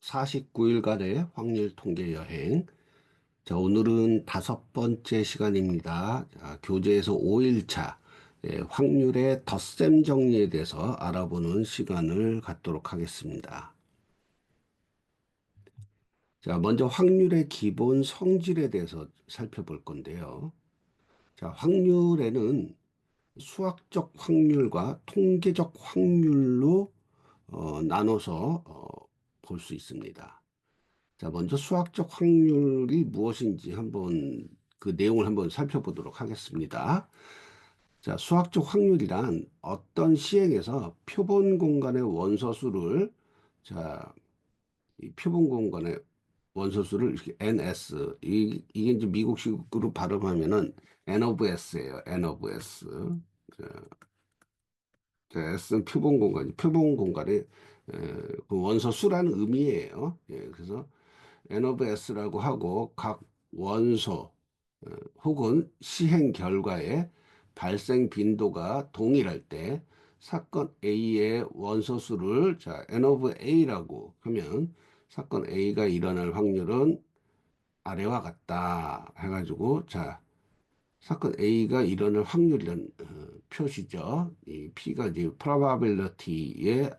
49일간의 확률 통계 여행. 자, 오늘은 5번째 시간입니다. 자, 교재에서 5일차 확률의 덧셈 정리에 대해서 알아보는 시간을 갖도록 하겠습니다. 자, 먼저 확률의 기본 성질에 대해서 살펴볼 건데요. 자, 확률에는 수학적 확률과 통계적 확률로 나눠서 볼 수 있습니다. 자, 먼저 수학적 확률이 무엇인지 한번 그 내용을 한번 살펴보도록 하겠습니다. 자, 수학적 확률이란 어떤 시행에서 표본 공간의 원소수를 자, 이 표본 공간의 원소수를 이렇게 NS 이게 이제 미국식으로 발음하면은 N of S예요. N of S. 자, S는 표본 공간이 표본 공간의 그 원소수라는 의미예요. 예, 그래서 N of S라고 하고 각 원소 혹은 시행 결과의 발생 빈도가 동일할 때 사건 A의 원소수를 자 N of A라고 하면 사건 A가 일어날 확률은 아래와 같다 해가지고 자 사건 A가 일어날 확률이라는 표시죠. 이 P가 이제 probability의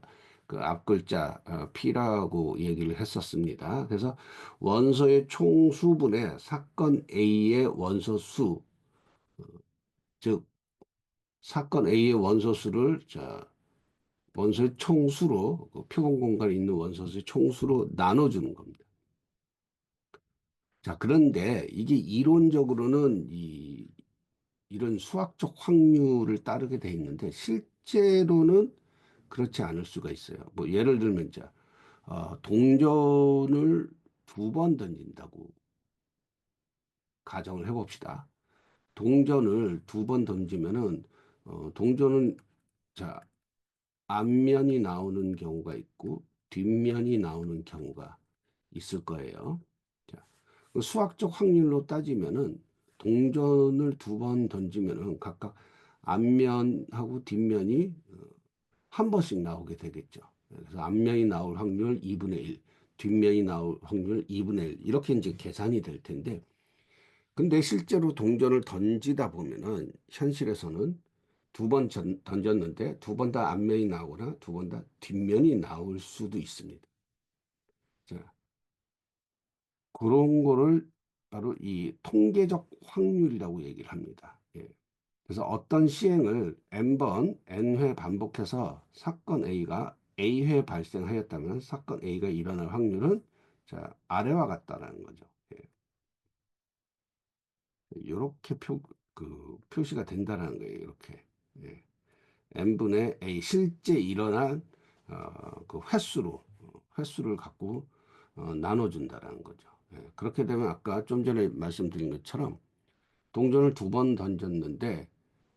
그 앞글자 P라고 얘기를 했었습니다. 그래서 원소의 총수분의 사건 A의 원소수, 즉 사건 A의 원소수를 자 원소의 총수로 그 표본 공간에 있는 원소수의 총수로 나눠주는 겁니다. 자, 그런데 이게 이론적으로는 이런 수학적 확률을 따르게 돼 있는데 실제로는 그렇지 않을 수가 있어요. 뭐 예를 들면 자, 동전을 2번 던진다고 가정을 해봅시다. 동전을 2번 던지면은 동전은 자 앞면이 나오는 경우가 있고 뒷면이 나오는 경우가 있을 거예요. 자, 그 수학적 확률로 따지면은 동전을 2번 던지면은 각각 앞면하고 뒷면이 한 번씩 나오게 되겠죠. 그래서 앞면이 나올 확률 2분의 1, 뒷면이 나올 확률 2분의 1 이렇게 이제 계산이 될 텐데 근데 실제로 동전을 던지다 보면은 현실에서는 2번 던졌는데 2번 다 앞면이 나오거나 2번 다 뒷면이 나올 수도 있습니다. 자, 그런 거를 바로 이 통계적 확률이라고 얘기를 합니다. 예. 그래서 어떤 시행을 n번, n회 반복해서 사건 A가 A회 발생하였다면 사건 A가 일어날 확률은 자, 아래와 같다라는 거죠. 예. 이렇게 표시가 된다는 거예요. 이렇게. 예. n분의 A 실제 일어난 그 횟수를 갖고 나눠준다라는 거죠. 예. 그렇게 되면 아까 좀 전에 말씀드린 것처럼 동전을 2번 던졌는데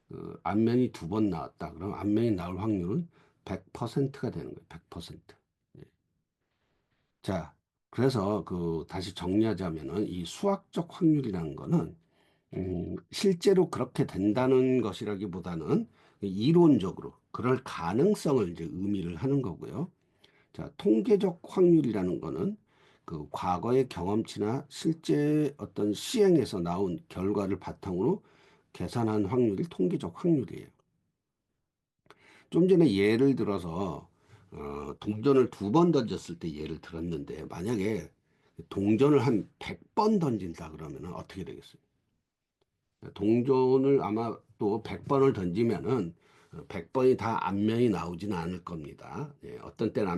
그 앞면이 2번 나왔다. 그럼 앞면이 나올 확률은 100%가 되는 거예요. 100%. 예. 자, 그래서 그 다시 정리하자면은 이 수학적 확률이라는 거는 실제로 그렇게 된다는 것이라기보다는 이론적으로 그럴 가능성을 이제 의미를 하는 거고요. 자, 통계적 확률이라는 거는 그 과거의 경험치나 실제 어떤 시행에서 나온 결과를 바탕으로 계산한 확률이 통계적 확률이에요. 좀 전에 예를 들어서 동전을 2번 던졌을 때 예를 들었는데 만약에 동전을 한 100번 던진다 그러면 어떻게 되겠어요? 동전을 아마 또 100번을 던지면은 100번이 다 앞면이 나오지는 않을 겁니다. 예, 어떤 때는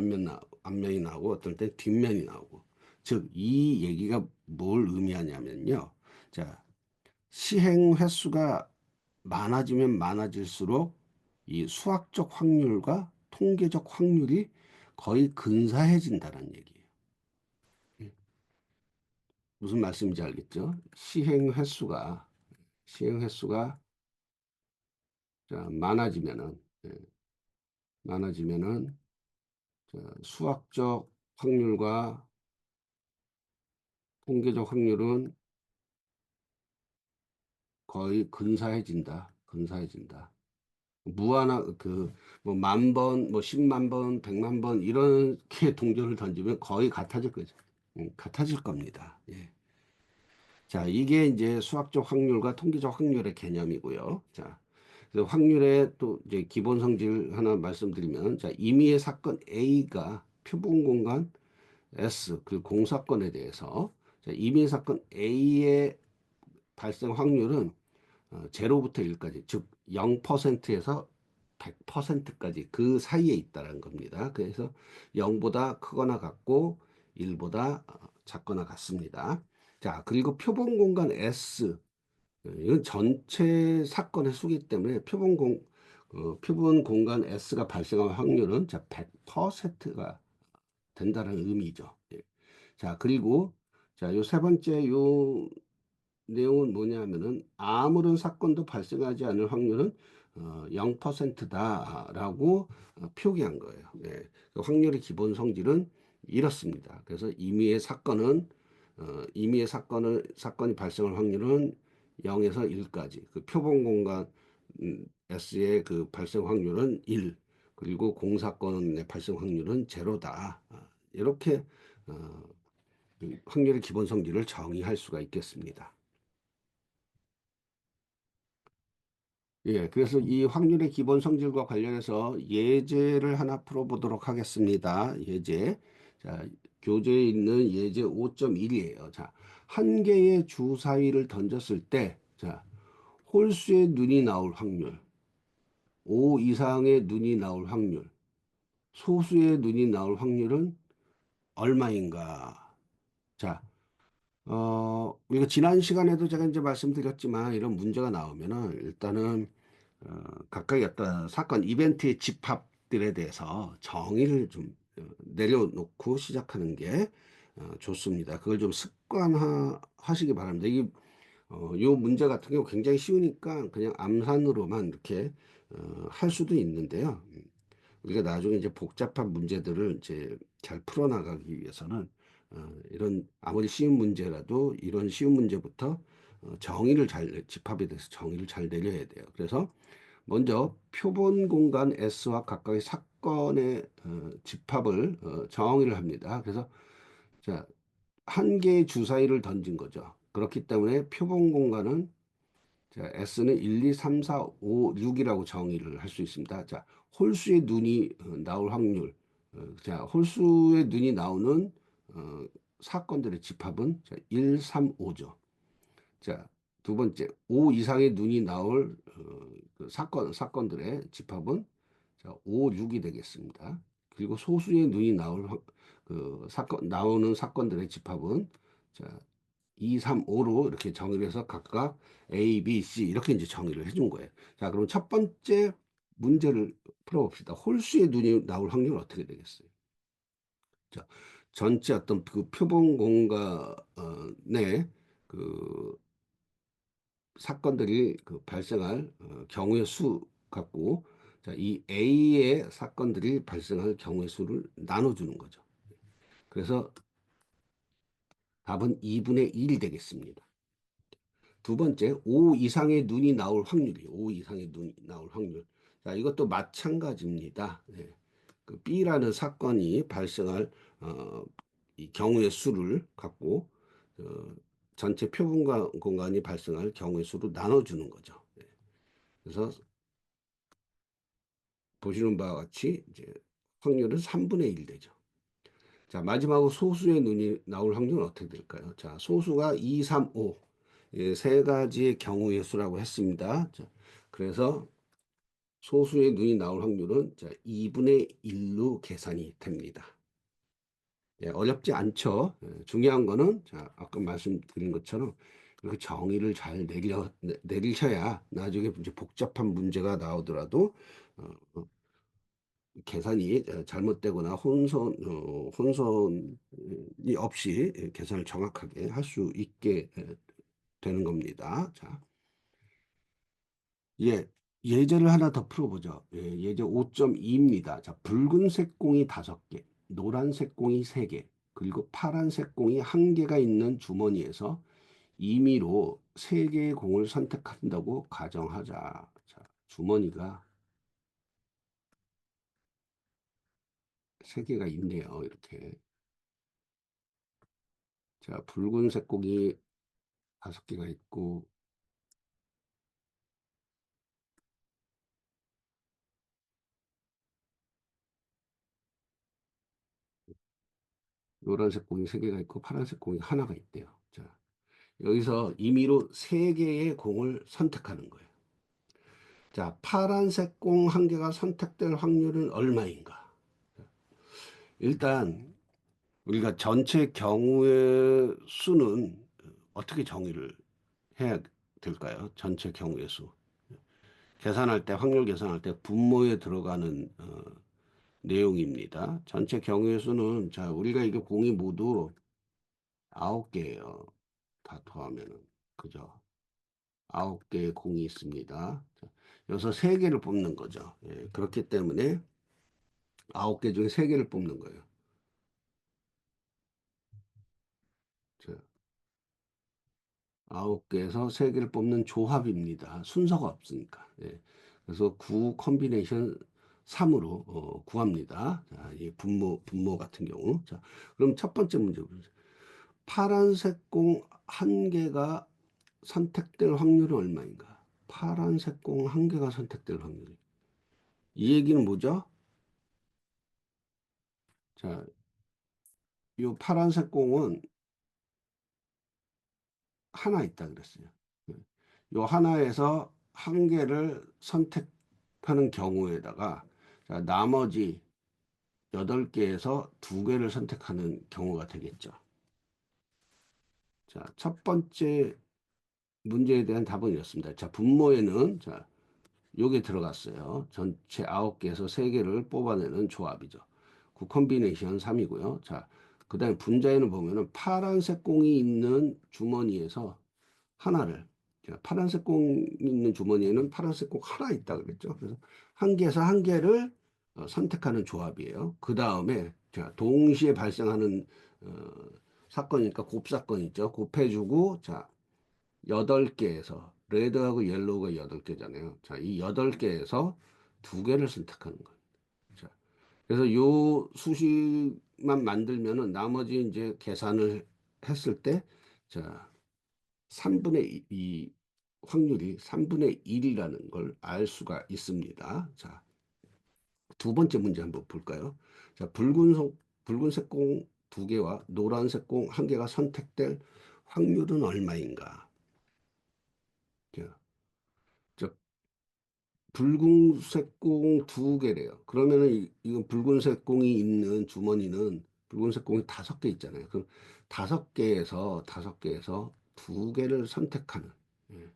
앞면이 나오고 어떤 때는 뒷면이 나오고. 즉, 이 얘기가 뭘 의미하냐면요. 자, 시행 횟수가 많아지면 많아질수록 이 수학적 확률과 통계적 확률이 거의 근사해진다는 얘기예요. 예, 무슨 말씀인지 알겠죠? 시행 횟수가 자, 예, 많아지면은 자, 수학적 확률과 통계적 확률은 거의 근사해진다. 근사해진다. 무한한 뭐 만 번, 뭐 10만 번, 100만 번 이렇게 동전을 던지면 거의 같아질 거죠. 같아질 겁니다. 예. 자, 이게 이제 수학적 확률과 통계적 확률의 개념이고요. 자, 그래서 확률의 또 이제 기본 성질 하나 말씀드리면, 자, 임의의 사건 A가 표본 공간 S 그 공사건에 대해서, 자, 임의의 사건 A의 발생 확률은 0부터 1까지, 즉 0%에서 100%까지 그 사이에 있다는 겁니다. 그래서 0보다 크거나 같고 1보다 작거나 같습니다. 자, 그리고 표본 공간 S, 이건 전체 사건의 수기 때문에 표본 공간 S가 발생할 확률은 자, 100%가 된다는 의미죠. 예. 자, 그리고 자, 요 세 번째 요 내용은 뭐냐면은 아무런 사건도 발생하지 않을 확률은 0%다라고 표기한 거예요. 네. 그 확률의 기본 성질은 이렇습니다. 그래서 사건이 발생할 확률은 0에서 1까지. 그 표본 공간 S의 그 발생 확률은 1. 그리고 공사건의 발생 확률은 제로다. 이렇게 어, 그 확률의 기본 성질을 정의할 수가 있겠습니다. 예, 그래서 이 확률의 기본 성질과 관련해서 예제를 하나 풀어보도록 하겠습니다. 예제. 자, 교재에 있는 예제 5.1이에요. 자, 한 개의 주사위를 던졌을 때, 자, 홀수의 눈이 나올 확률, 5 이상의 눈이 나올 확률, 소수의 눈이 나올 확률은 얼마인가? 자, 이거 지난 시간에도 제가 이제 말씀드렸지만 이런 문제가 나오면은 일단은 각각의 어떤 사건 이벤트의 집합들에 대해서 정의를 좀 내려놓고 시작하는 게 좋습니다. 그걸 좀 습관화하시기 바랍니다. 요 문제 같은 경우 굉장히 쉬우니까 그냥 암산으로만 이렇게 할 수도 있는데요. 우리가 나중에 이제 복잡한 문제들을 이제 잘 풀어나가기 위해서는 이런 아무리 쉬운 문제라도 이런 쉬운 문제부터 집합에 대해서 정의를 잘 내려야 돼요. 그래서 먼저 표본 공간 S와 각각의 사건의 집합을 정의를 합니다. 그래서 자, 한 개의 주사위를 던진 거죠. 그렇기 때문에 표본 공간은 자, S는 1, 2, 3, 4, 5, 6이라고 정의를 할 수 있습니다. 자, 홀수의 눈이 나올 확률. 자, 홀수의 눈이 나오는 사건들의 집합은 자, 1, 3, 5죠. 자, 두 번째, 5 이상의 눈이 나올 그 사건들의 집합은 자, 5, 6이 되겠습니다. 그리고 소수의 눈이 나오는 사건들의 집합은 자, 2, 3, 5로 이렇게 정의를 해서 각각 A, B, C 이렇게 이제 정의를 해준 거예요. 자, 그럼 첫 번째 문제를 풀어봅시다. 홀수의 눈이 나올 확률은 어떻게 되겠어요? 자, 전체 어떤 그 표본 공간의 그 사건들이 그 발생할 경우의 수 갖고 자, 이 A의 사건들이 발생할 경우의 수를 나눠주는 거죠. 그래서 답은 2분의 1이 되겠습니다. 두 번째, 5 이상의 눈이 나올 확률이에요. 5 이상의 눈이 나올 확률. 자, 이것도 마찬가지입니다. 예. 그 B라는 사건이 발생할 이 경우의 수를 갖고 어, 전체 표본 공간이 발생할 경우의 수로 나눠주는 거죠. 예. 그래서 보시는 바와 같이 이제 확률은 3분의 1 되죠. 자, 마지막으로 소수의 눈이 나올 확률은 어떻게 될까요? 자, 소수가 2, 3, 5. 예, 세 가지의 경우의 수라고 했습니다. 자, 그래서 소수의 눈이 나올 확률은 자, 2분의 1로 계산이 됩니다. 예, 어렵지 않죠. 중요한 거는 자, 아까 말씀드린 것처럼 그렇게 정의를 잘 내리셔야 나중에 이제 복잡한 문제가 나오더라도 어, 어, 계산이 잘못되거나 혼선이 없이 계산을 정확하게 할 수 있게 되는 겁니다. 자, 예, 예제를 하나 더 풀어보죠. 예, 예제 5.2입니다. 자, 붉은색 공이 5개, 노란색 공이 3개, 그리고 파란색 공이 1개가 있는 주머니에서 임의로 3개의 공을 선택한다고 가정하자. 자, 주머니가 세 개가 있네요. 이렇게. 자, 붉은색 공이 다섯 개가 있고, 노란색 공이 세 개가 있고, 파란색 공이 하나가 있대요. 자, 여기서 임의로 세 개의 공을 선택하는 거예요. 자, 파란색 공 한 개가 선택될 확률은 얼마인가? 일단 우리가 전체 경우의 수는 어떻게 정의를 해야 될까요? 전체 경우의 수. 계산할 때, 확률 계산할 때 분모에 들어가는 내용입니다. 전체 경우의 수는, 자, 우리가 이게 공이 모두 9개예요. 다 더하면은. 그죠? 9개의 공이 있습니다. 자, 여기서 3개를 뽑는 거죠. 예, 그렇기 때문에 9개 중에 3개를 뽑는 거예요. 자, 9개에서 3개를 뽑는 조합입니다. 순서가 없으니까. 예. 그래서 9 컨비네이션 3으로 구합니다. 자, 이 분모 같은 경우. 자, 그럼 첫 번째 문제 보세요. 파란색 공 한 개가 선택될 확률은 얼마인가? 파란색 공 한 개가 선택될 확률이. 이 얘기는 뭐죠? 자, 이 파란색 공은 하나 있다 그랬어요. 이 하나에서 한 개를 선택하는 경우에다가 자, 나머지 8개에서 2개를 선택하는 경우가 되겠죠. 자, 첫 번째 문제에 대한 답은 이렇습니다. 자, 분모에는 자, 요게 들어갔어요. 전체 9개에서 3개를 뽑아내는 조합이죠. 그 컨비네이션 3이고요. 자, 그 다음에 분자에는 보면은 파란색 공이 있는 주머니에서 하나를, 자, 파란색 공 있는 주머니에는 파란색 공 하나 있다 그랬죠. 그래서 한 개에서 한 개를 선택하는 조합이에요. 그 다음에 자, 동시에 발생하는 어, 사건이니까 곱사건 있죠. 곱해주고 자, 8개에서 레드하고 옐로우가 8개잖아요. 자, 이 8개에서 2개를 선택하는 거예요. 자, 그래서 요 수식만 만들면은 나머지 이제 계산을 했을 때 자, 3분의 2 확률이 3분의 1이라는 걸 알 수가 있습니다. 자, 두 번째 문제 한번 볼까요? 자, 붉은색 공 두 개와 노란색 공 한 개가 선택될 확률은 얼마인가? 자, 자, 붉은색 공 두 개래요. 그러면은 이건 붉은색 공이 있는 주머니는 붉은색 공이 5개 있잖아요. 그럼 5개에서 2개를 선택하는 예,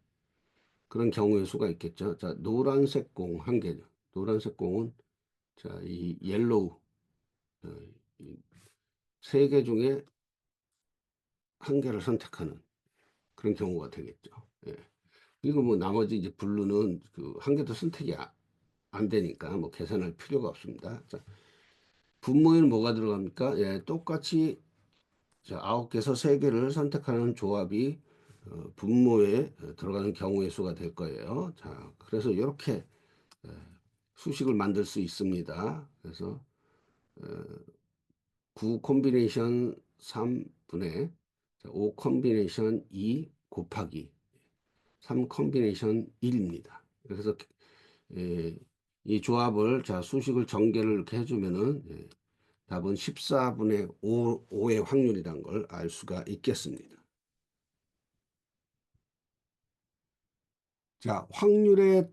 그런 경우의 수가 있겠죠. 자, 노란색 공 한 개죠. 노란색 공은 자, 이 옐로우 어, 이세 개 중에 한 개를 선택하는 그런 경우가 되겠죠. 예. 그리고 뭐 나머지 이제 블루는 그 한 개도 선택이 안 되니까 뭐 계산할 필요가 없습니다. 자, 분모에는 뭐가 들어갑니까? 예, 똑같이 자, 9개에서 3개를 선택하는 조합이 분모에 들어가는 경우의 수가 될 거예요. 자, 그래서 이렇게 수식을 만들 수 있습니다. 그래서 9 콤비네이션 3분의 5 콤비네이션 2 곱하기 3 콤비네이션 1입니다. 그래서 예, 이 조합을 자 수식을 전개를 이렇게 해주면은 답은 14분의 5의 확률이란 걸 알 수가 있겠습니다. 자, 확률의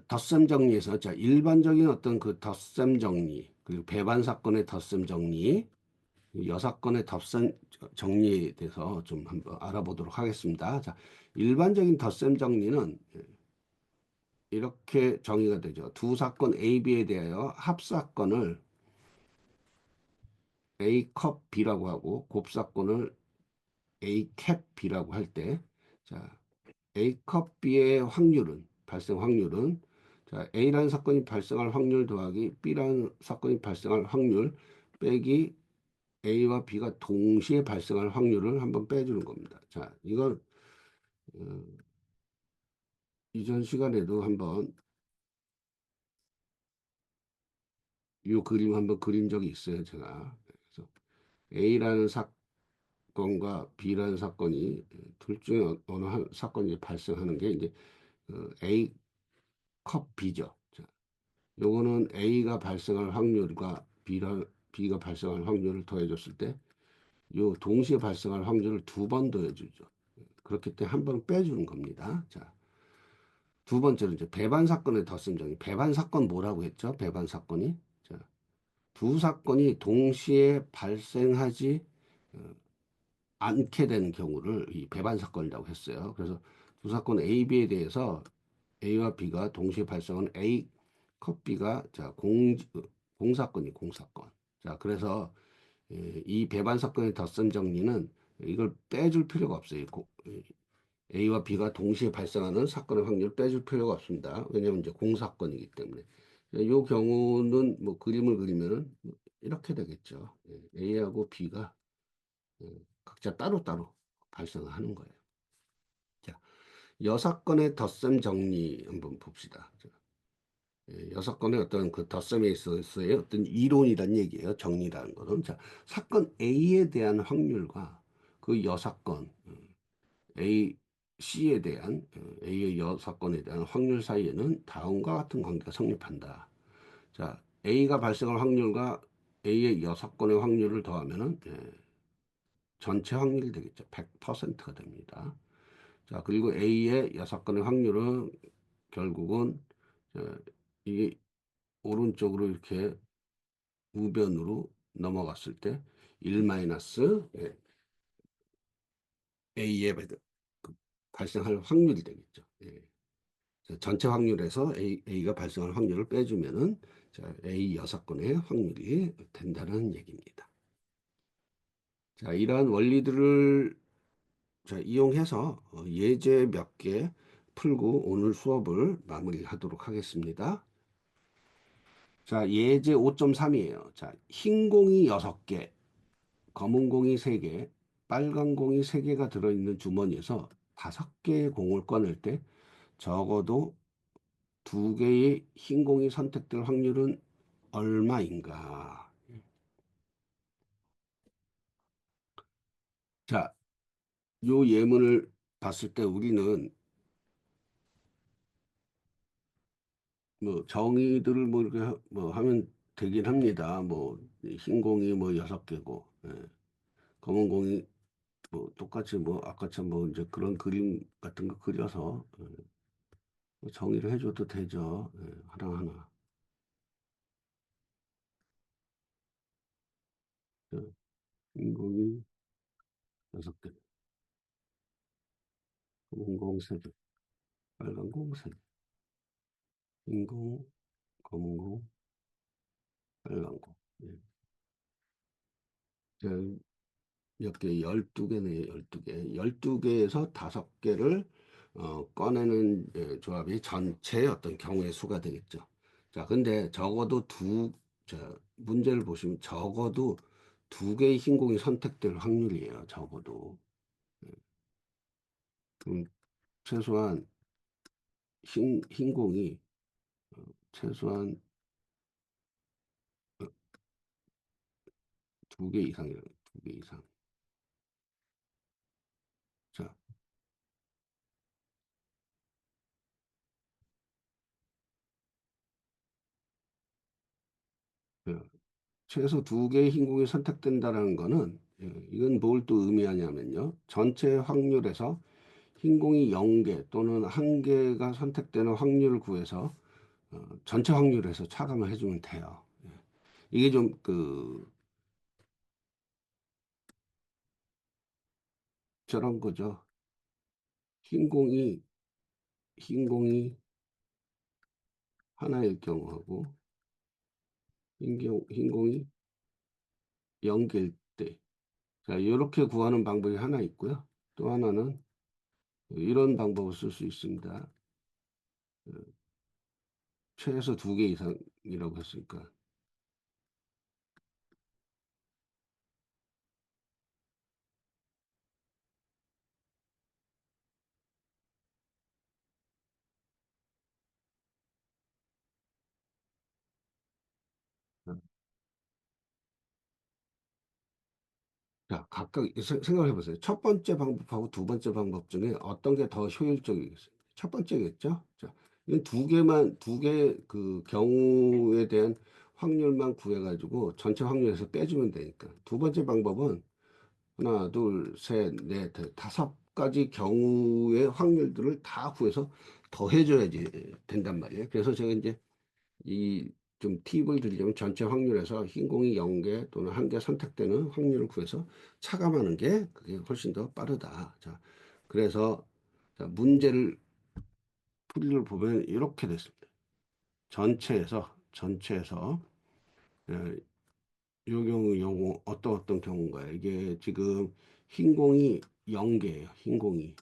덧셈 정리에서 자, 일반적인 어떤 그 덧셈 정리, 그리고 배반 사건의 덧셈 정리, 여사건의 덧셈 정리에 대해서 좀 한번 알아보도록 하겠습니다. 자, 일반적인 덧셈 정리는 이렇게 정의가 되죠. 두 사건 A, B에 대하여 합사건을 A 컵 B라고 하고 곱사건을 A 캡 B라고 할 때, 자, A 컵 B의 확률은, 발생 확률은, 자, A라는 사건이 발생할 확률 더하기 B라는 사건이 발생할 확률 빼기 A와 B가 동시에 발생할 확률을 한번 빼주는 겁니다. 자, 이건 어, 이전 시간에도 한번 이 그림 한번 그린 적이 있어요, 제가. 그래서 A라는 사건과 B라는 사건이 둘 중에 어느 한 사건이 발생하는 게 이제 A 컵 B죠. 자, 요거는 A가 발생할 확률과 B가 발생할 확률을 더해줬을 때 요 동시에 발생할 확률을 두 번 더해주죠. 그렇기 때문에 한 번 빼주는 겁니다. 자, 두 번째로 이제 배반 사건의 덧셈 정의. 배반 사건 뭐라고 했죠? 배반 사건이. 자, 두 사건이 동시에 발생하지 어, 않게 되는 경우를 이 배반 사건이라고 했어요. 그래서 두 사건 A, B에 대해서 A와 B가 동시에 발생한 A 컷 B가 자 공사건이 공사건. 자 그래서 이 배반 사건의 덧셈 정리는 이걸 빼줄 필요가 없어요. A와 B가 동시에 발생하는 사건의 확률을 빼줄 필요가 없습니다. 왜냐하면 이제 공사건이기 때문에. 이 경우는 뭐 그림을 그리면은 이렇게 되겠죠. A하고 B가 각자 따로따로 발생하는 거예요. 자, 여사건의 덧셈 정리 한번 봅시다. 자, 여사건의 어떤 그 덧셈에 있어서의 어떤 이론이란 얘기예요. 정리라는 거는. 자, 사건 A에 대한 확률과 그 여사건 A, C에 대한 A의 여사건에 대한 확률 사이에는 다음과 같은 관계가 성립한다. 자, A가 발생할 확률과 A의 여사건의 확률을 더하면은 전체 확률이 되겠죠. 100%가 됩니다. 자, 그리고 A의 여사건의 확률은 결국은 어, 이게 오른쪽으로 이렇게 우변으로 넘어갔을 때 1 마이너스 A의 그 발생할 확률이 되겠죠. 전체 확률에서 A가 발생할 확률을 빼주면은 자, A 여사건의 확률이 된다는 얘기입니다. 자, 이러한 원리들을 자, 이용해서 예제 몇 개 풀고 오늘 수업을 마무리하도록 하겠습니다. 자, 예제 5.3이에요. 자, 흰 공이 6개, 검은 공이 3개, 빨간 공이 3개가 들어있는 주머니에서 5개의 공을 꺼낼 때 적어도 2개의 흰 공이 선택될 확률은 얼마인가? 자, 요 예문을 봤을 때 우리는 뭐 정의들을 뭐 이렇게 뭐 하면 되긴 합니다. 뭐 흰 공이 뭐 6개고 검은 공이 뭐 똑같이 뭐 아까처럼 뭐 이제 그런 그림 같은 거 그려서 뭐 정의를 해줘도 되죠. 하나하나. 흰 공이 6개, 검은 공 3개, 빨간 공 3개, 흰 공, 검은 공, 빨간 공. 예. 자, 몇 개? 12개네, 12개. 12개에서 5개를 꺼내는 조합이 전체 어떤 경우의 수가 되겠죠. 자, 근데 적어도 자, 문제를 보시면 적어도 2개의 흰 공이 선택될 확률이에요. 적어도. 그럼 최소한 흰 공이 최소한 2개 이상이에요. 2개 이상. 자, 예, 최소 2개의 흰 공이 선택된다는 거는 이건 뭘 또 의미하냐면요. 전체 확률에서 흰 공이 0개 또는 1개가 선택되는 확률을 구해서 전체 확률에서 차감을 해주면 돼요. 이게 좀 저런 거죠. 흰 공이 흰 공이 하나일 경우하고 흰 공이 0개일 때. 자, 이렇게 구하는 방법이 하나 있고요. 또 하나는 이런 방법을 쓸 수 있습니다. 최소 2개 이상이라고 했으니까. 자, 각각 생각해 보세요. 첫 번째 방법하고 두 번째 방법 중에 어떤 게 더 효율적이겠어요? 첫 번째겠죠? 자, 이건 두 개 그 경우에 대한 확률만 구해가지고 전체 확률에서 빼주면 되니까. 두 번째 방법은 하나, 둘, 셋, 넷, 다섯 가지 경우의 확률들을 다 구해서 더해줘야지 된단 말이에요. 그래서 제가 이제 이 좀 팁을 드리자면 전체 확률에서 흰 공이 0개 또는 1개 선택되는 확률을 구해서 차감하는 게 그게 훨씬 더 빠르다. 자, 그래서 자, 문제를 풀이를 보면 이렇게 됐습니다. 전체에서 예, 요 경우 어떤 경우인가요? 이게 지금 흰 공이 0개예요. 흰 공이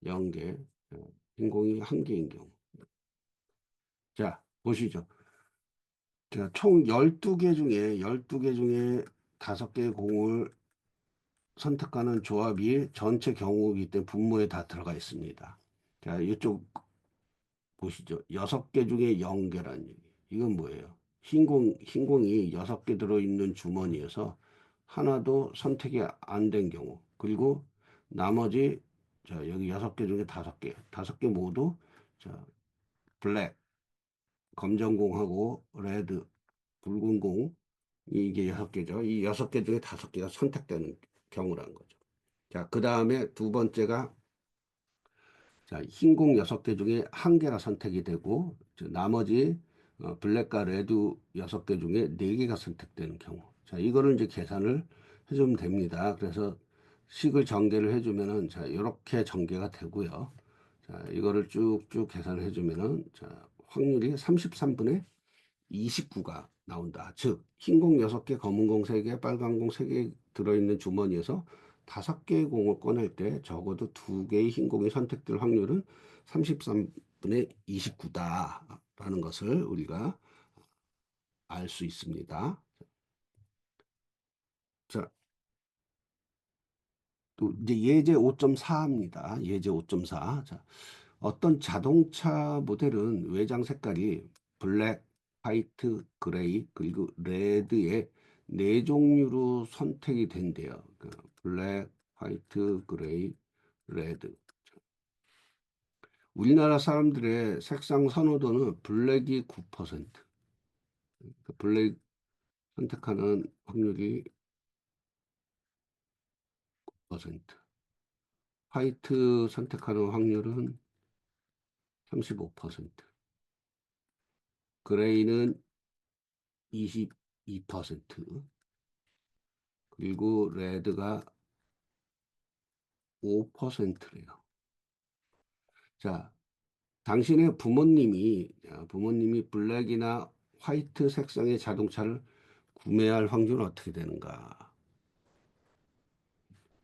0개, 흰 공이 1개인 경우. 자, 보시죠. 자, 총 12개 중에 12개 중에 5개의 공을 선택하는 조합이 전체 경우이기 때문에 분모에 다 들어가 있습니다. 자, 이쪽 보시죠. 6개 중에 0개라는 얘기. 이건 뭐예요? 흰공이 6개 들어있는 주머니에서 하나도 선택이 안 된 경우. 그리고 나머지, 자, 여기 6개 중에 5개. 5개 모두, 자, 블랙, 검정공하고 레드, 붉은 공, 이게 6개죠. 이 6개 중에 5개가 선택되는 경우라는 거죠. 자, 그 다음에 두 번째가 자, 흰 공 6개 중에 1개가 선택이 되고 나머지 블랙과 레드 6개 중에 4개가 선택되는 경우. 자, 이거를 이제 계산을 해주면 됩니다. 그래서 식을 전개를 해주면은 자, 이렇게 전개가 되고요. 자, 이거를 쭉쭉 계산을 해주면은 자, 확률이 33분의 29가 나온다. 즉, 흰 공 6개, 검은 공 3개, 빨간 공 3개 들어있는 주머니에서 5개의 공을 꺼낼 때 적어도 2개의 흰 공이 선택될 확률은 33분의 29다라는 것을 우리가 알 수 있습니다. 자, 또 이제 예제 5.4입니다. 예제 5.4. 자, 어떤 자동차 모델은 외장 색깔이 블랙, 화이트, 그레이, 그리고 레드의 네 종류로 선택이 된대요. 그 블랙, 화이트, 그레이, 레드. 우리나라 사람들의 색상 선호도는 블랙이 9%. 그 블랙 선택하는 확률이 9%. 화이트 선택하는 확률은 35%. 그레이는 22%. 그리고 레드가 5%래요. 자, 당신의 부모님이 블랙이나 화이트 색상의 자동차를 구매할 확률은 어떻게 되는가?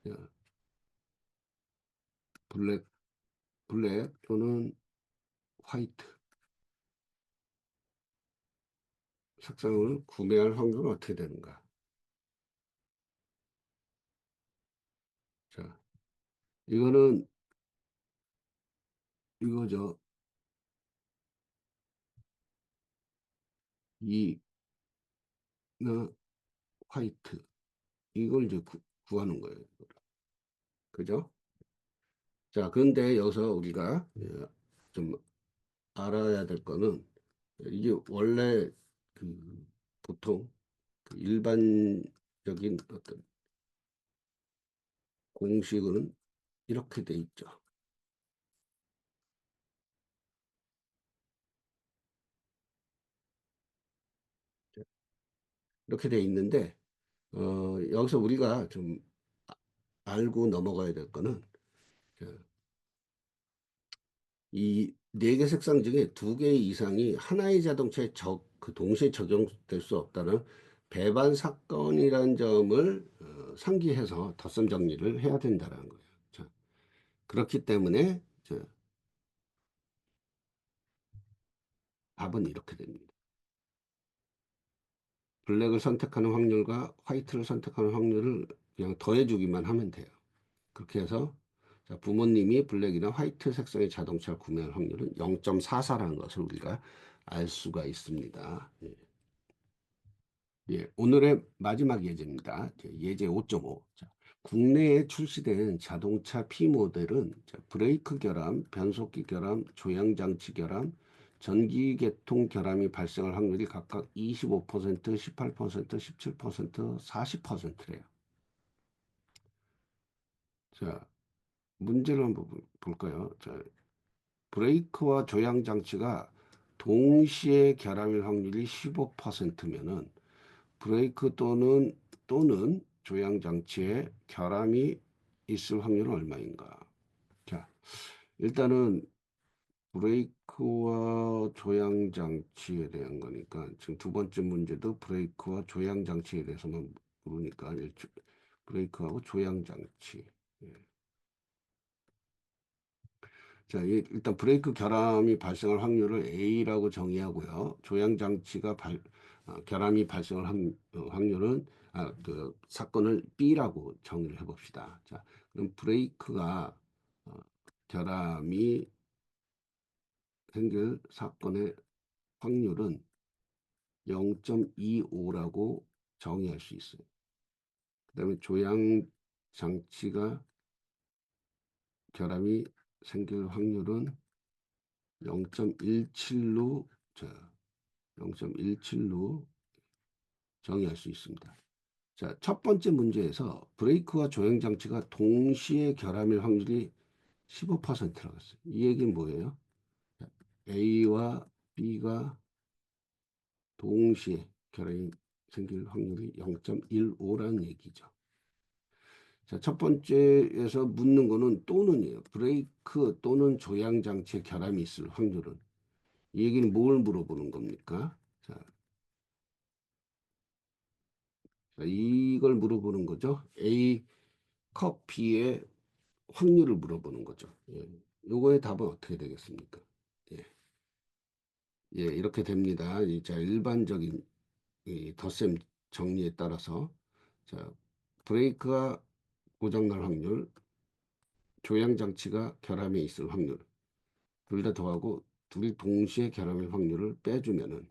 자, 블랙, 블랙 또는 화이트 색상을 구매할 확률은 어떻게 되는가? 자, 이거는 이거죠. 이나 화이트 이걸 이제 구하는 거예요. 그죠? 자, 그런데 여기서 우리가 좀 알아야 될 거는 이게 원래 그 보통 그 일반적인 어떤 공식은 이렇게 돼 있죠. 이렇게 돼 있는데 여기서 우리가 좀 알고 넘어가야 될 거는 이 네 개 색상 중에 두 개 이상이 하나의 자동차에 그 동시에 적용될 수 없다는 배반 사건이라는 점을 상기해서 덧선 정리를 해야 된다는 거예요. 자, 그렇기 때문에 답은 이렇게 됩니다. 블랙을 선택하는 확률과 화이트를 선택하는 확률을 그냥 더해주기만 하면 돼요. 그렇게 해서 자, 부모님이 블랙이나 화이트 색상의 자동차를 구매할 확률은 0.44라는 것을 우리가 알 수가 있습니다. 예. 예, 오늘의 마지막 예제입니다. 예제 5.5. 자, 국내에 출시된 자동차 P 모델은 자, 브레이크 결함, 변속기 결함, 조향장치 결함, 전기계통 결함이 발생할 확률이 각각 25%, 18%, 17%, 40%래요. 자, 문제를 한번 볼까요? 자, 브레이크와 조향장치가 동시에 결함일 확률이 15%면은 브레이크 또는 조향 장치에 결함이 있을 확률은 얼마인가? 자, 일단은 브레이크와 조향 장치에 대한 거니까 지금 두 번째 문제도 브레이크와 조향 장치에 대해서만 물으니까 브레이크하고 조향 장치. 예. 자, 일단 브레이크 결함이 발생할 확률을 A라고 정의하고요. 조향 장치가 결함이 발생할 확률은 그 사건을 B라고 정의를 해봅시다. 자, 그럼 브레이크가 어, 결함이 생길 사건의 확률은 0.25라고 정의할 수 있어요. 그다음에 조향 장치가 결함이 생길 확률은 0.17로 자, 0.17로 정의할 수 있습니다. 자, 첫 번째 문제에서 브레이크와 조향 장치가 동시에 결함일 확률이 15%라고 했어요. 이 얘기는 뭐예요? A와 B가 동시에 결함이 생길 확률이 0.15라는 얘기죠. 자, 첫 번째에서 묻는 거는 또는이에요. 브레이크 또는 조향 장치에 결함이 있을 확률은. 이 얘기는 뭘 물어보는 겁니까? 자, 이걸 물어보는 거죠. A 커피의 확률을 물어보는 거죠. 예. 요거의 답은 어떻게 되겠습니까? 예. 예, 이렇게 됩니다. 자, 일반적인 이 덧셈 정리에 따라서 자, 브레이크가 고장날 확률, 조향 장치가 결함이 있을 확률, 둘 다 더하고 둘이 동시에 결함의 확률을 빼주면은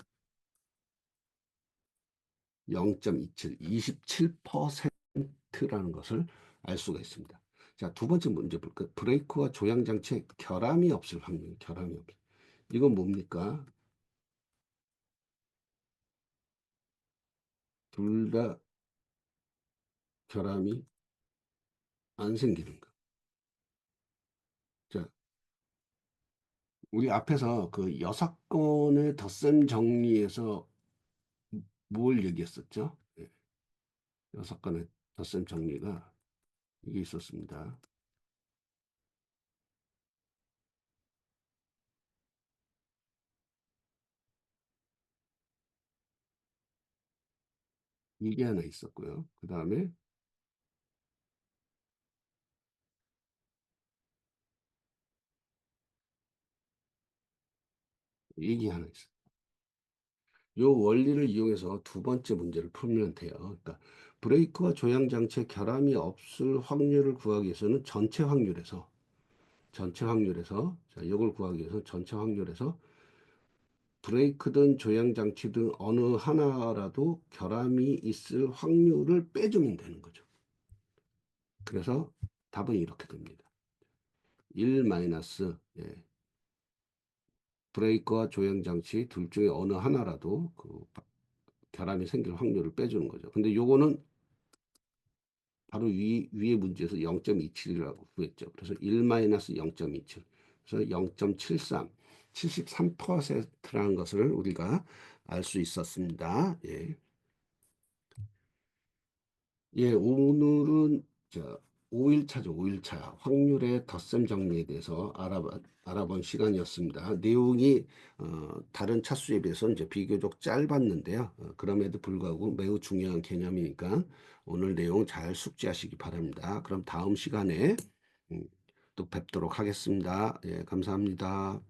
0.27, 27%라는 것을 알 수가 있습니다. 자, 두 번째 문제 볼까요? 브레이크와 조향 장치에 결함이 없을 확률, 결함이 없을. 이건 뭡니까? 둘 다 결함이 안 생기는 거. 자, 우리 앞에서 그 여섯 건의 덧셈 정리에서 뭘 얘기했었죠? 예, 여섯 건의 덧셈 정리가 이게 있었습니다. 이게 하나 있었고요. 그 다음에 이게 하나 있어요. 요 원리를 이용해서 두 번째 문제를 풀면 돼요. 그러니까 브레이크와 조향 장치에 결함이 없을 확률을 구하기 위해서는 전체 확률에서 자, 이걸 구하기 위해서 전체 확률에서 브레이크든 조향 장치든 어느 하나라도 결함이 있을 확률을 빼주면 되는 거죠. 그래서 답은 이렇게 됩니다. 1 마이너스 브레이크와 조향 장치 둘 중에 어느 하나라도 그 결함이 생길 확률을 빼주는 거죠. 근데 요거는 바로 위에 문제에서 0.27이라고 구했죠. 그래서 1-0.27. 그래서 0.73, 73%라는 것을 우리가 알 수 있었습니다. 예. 예, 오늘은 저 5일차죠. 5일차 확률의 덧셈 정리에 대해서 알아본 시간이었습니다. 내용이 다른 차수에 비해서 이제 비교적 짧았는데요. 그럼에도 불구하고 매우 중요한 개념이니까 오늘 내용 잘 숙지하시기 바랍니다. 그럼 다음 시간에 음, 또 뵙도록 하겠습니다. 예, 감사합니다.